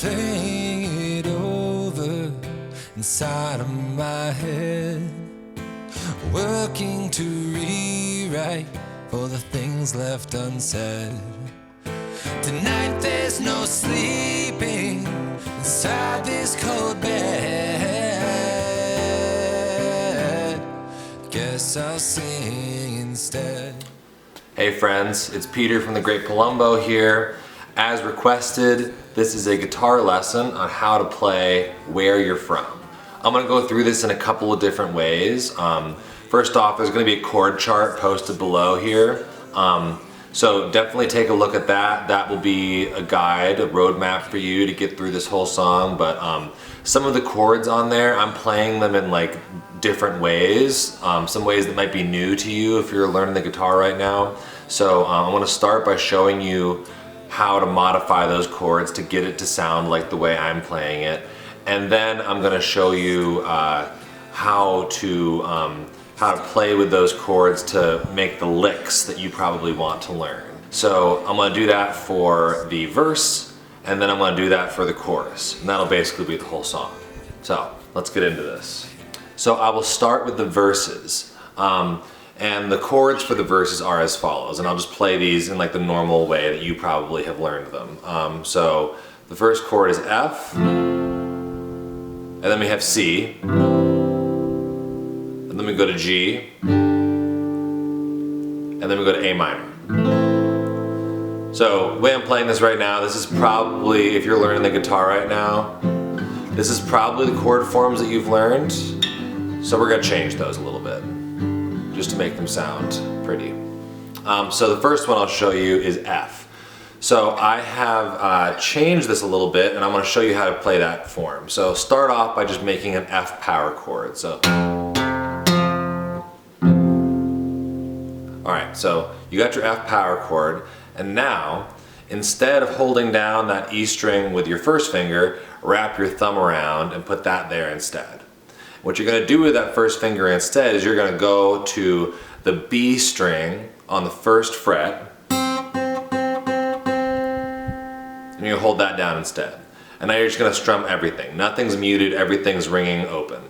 playing it over inside of my head, working to rewrite all the things left unsaid. Tonight there's no sleeping inside this cold bed. Guess I'll sing instead. Hey friends, it's Peter from the Great Palumbo here. As requested, this is a guitar lesson on how to play Where You're From. I'm going to go through this in a couple of different ways. First off, there's going to be a chord chart posted below here. So definitely take a look at that. That will be a guide, a roadmap for you to get through this whole song. But some of the chords on there, I'm playing them in like different ways. Some ways that might be new to you if you're learning the guitar right now. So I want to start by showing you how to modify those chords to get it to sound like the way I'm playing it. And then I'm going to show you how to play with those chords to make the licks that you probably want to learn. So I'm going to do that for the verse, and then I'm going to do that for the chorus. And that'll basically be the whole song. So let's get into this. So I will start with the verses. And the chords for the verses are as follows, and I'll just play these in like the normal way that you probably have learned them. So the first chord is F, and then we have C, and then we go to G, and then we go to A minor. So the way I'm playing this right now, this is probably, if you're learning the guitar right now, this is probably the chord forms that you've learned. So we're gonna change those a little bit, just to make them sound pretty. So the first one I'll show you is F. So I have changed this a little bit, and I'm going to show you how to play that form. So start off by just making an F power chord. So, all right, so you got your F power chord, and now instead of holding down that E string with your first finger, wrap your thumb around and put that there instead. What you're going to do with that first finger instead is you're going to go to the B string on the first fret, and you hold that down instead. And now you're just going to strum everything. Nothing's muted, everything's ringing open.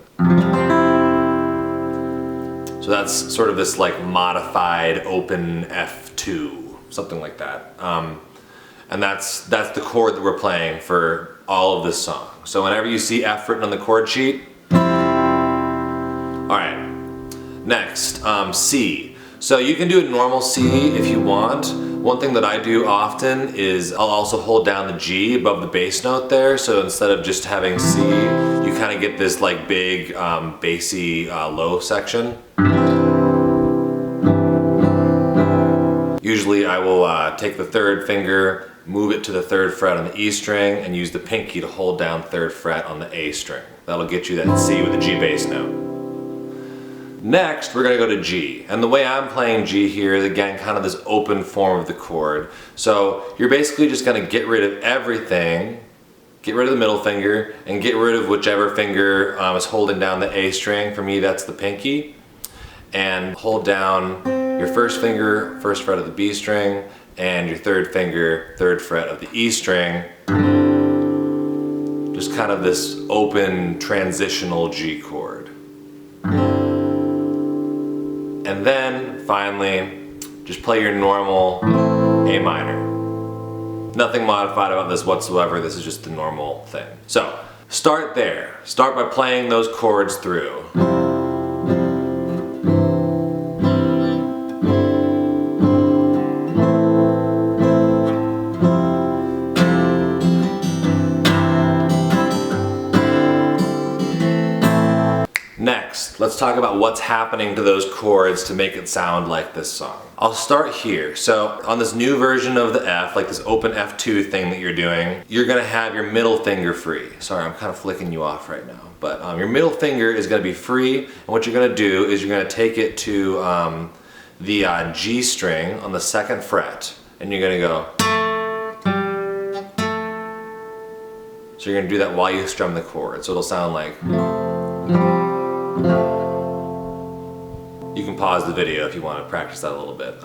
So that's sort of this like modified open F2, something like that. And that's the chord that we're playing for all of this song. So whenever you see F written on the chord sheet, alright, next, C. So you can do a normal C if you want. One thing that I do often is I'll also hold down the G above the bass note there, so instead of just having C, you kind of get this like big bassy low section. Usually I will take the third finger, move it to the third fret on the E string, and use the pinky to hold down third fret on the A string. That'll get you that C with the G bass note. Next, we're going to go to G. And the way I'm playing G here is, again, kind of this open form of the chord. So you're basically just going to get rid of everything, get rid of the middle finger, and get rid of whichever finger is holding down the A string. For me, that's the pinky. And hold down your first finger, first fret of the B string, and your third finger, third fret of the E string. Just kind of this open transitional G chord. And then, finally, just play your normal A minor. Nothing modified about this whatsoever, this is just the normal thing. So, start there. Start by playing those chords through. Next, let's talk about what's happening to those chords to make it sound like this song. I'll start here. So on this new version of the F, like this open F2 thing that you're doing, you're gonna have your middle finger free. Sorry, I'm kind of flicking you off right now. But your middle finger is gonna be free, and what you're gonna do is you're gonna take it to the G string on the second fret, and you're gonna go. So you're gonna do that while you strum the chord, so it'll sound like. You can pause the video if you want to practice that a little bit.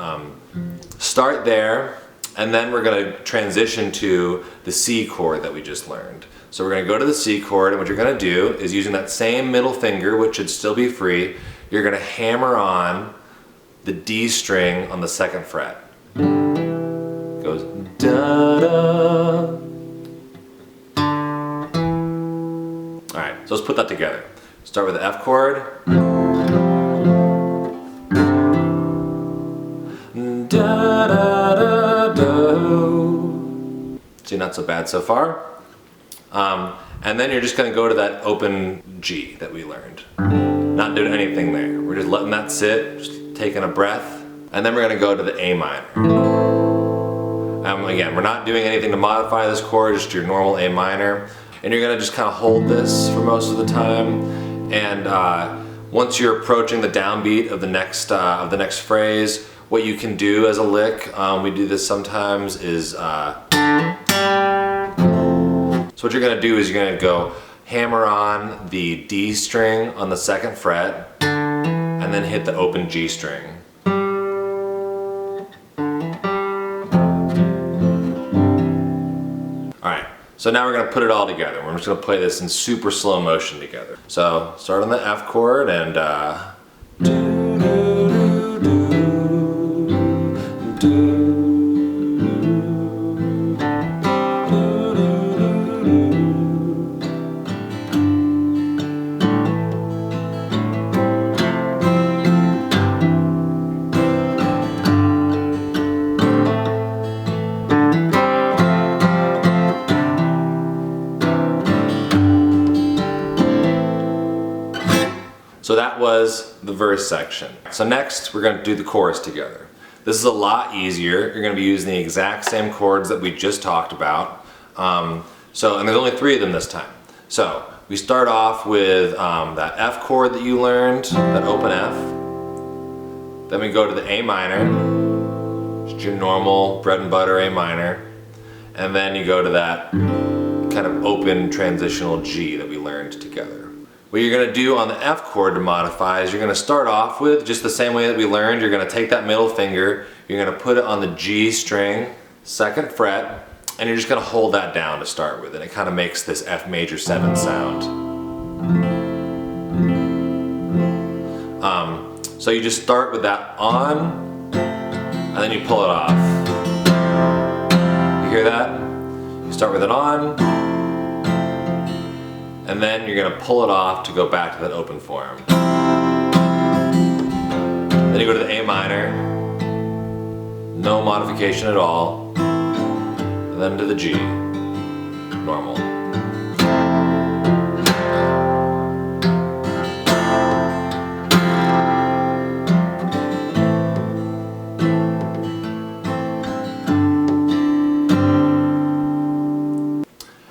Start there, And then we're going to transition to the C chord that we just learned. So we're going to go to the C chord, and what you're going to do is, using that same middle finger, which should still be free, you're going to hammer on the D string on the 2nd fret. It goes da da. Alright, so let's put that together. Start with the F chord. Da da da do. See, not so bad so far. And then you're just going to go to that open G that we learned. Not doing anything there. We're just letting that sit, just taking a breath. And then we're going to go to the A minor. Again, we're not doing anything to modify this chord, just your normal A minor. And you're going to just kind of hold this for most of the time. And once you're approaching the downbeat of the next phrase, what you can do as a lick, we do this sometimes, is so what you're going to do is you're going to go hammer on the D string on the 2nd fret and then hit the open G string. Alright, so now we're going to put it all together. We're just going to play this in super slow motion together. So start on the F chord and do, do, do, do. So that was the verse section. So next we're going to do the chorus together. This is a lot easier. You're going to be using the exact same chords that we just talked about. And there's only 3 of them this time. So we start off with that F chord that you learned, that open F. Then we go to the A minor, just your normal bread and butter A minor. And then you go to that kind of open transitional G that we learned together. What you're going to do on the F chord to modify is you're going to start off with, just the same way that we learned, you're going to take that middle finger, you're going to put it on the G string, 2nd fret, and you're just going to hold that down to start with, and it kind of makes this F major 7 sound. So you just start with that on, and then you pull it off. You hear that? You start with it on, and then you're going to pull it off to go back to that open form. Then you go to the A minor, no modification at all, and then to the G, normal.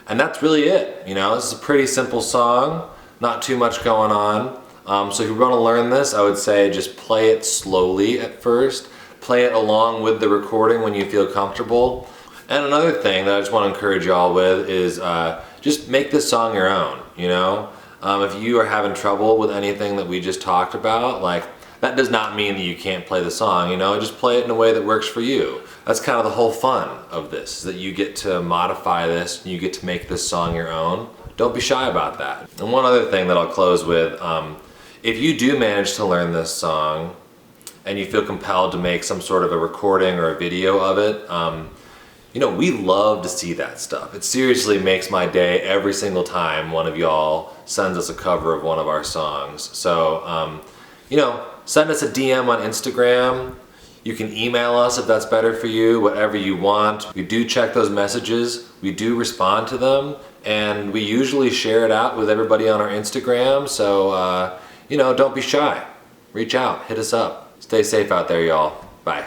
And that's really it. You know, this is a pretty simple song, not too much going on. So if you want to learn this, I would say just play it slowly at first. Play it along with the recording when you feel comfortable. And another thing that I just want to encourage y'all with is just make this song your own, you know? If you are having trouble with anything that we just talked about, like, that does not mean that you can't play the song, you know? Just play it in a way that works for you. That's kind of the whole fun of this, is that you get to modify this, and you get to make this song your own. Don't be shy about that. And one other thing that I'll close with, if you do manage to learn this song, and you feel compelled to make some sort of a recording or a video of it, you know, we love to see that stuff. It seriously makes my day every single time one of y'all sends us a cover of one of our songs. So, you know, send us a DM on Instagram. You can email us if that's better for you, whatever you want. We do check those messages. We do respond to them. And we usually share it out with everybody on our Instagram. So, you know, don't be shy. Reach out, hit us up. Stay safe out there, y'all. Bye.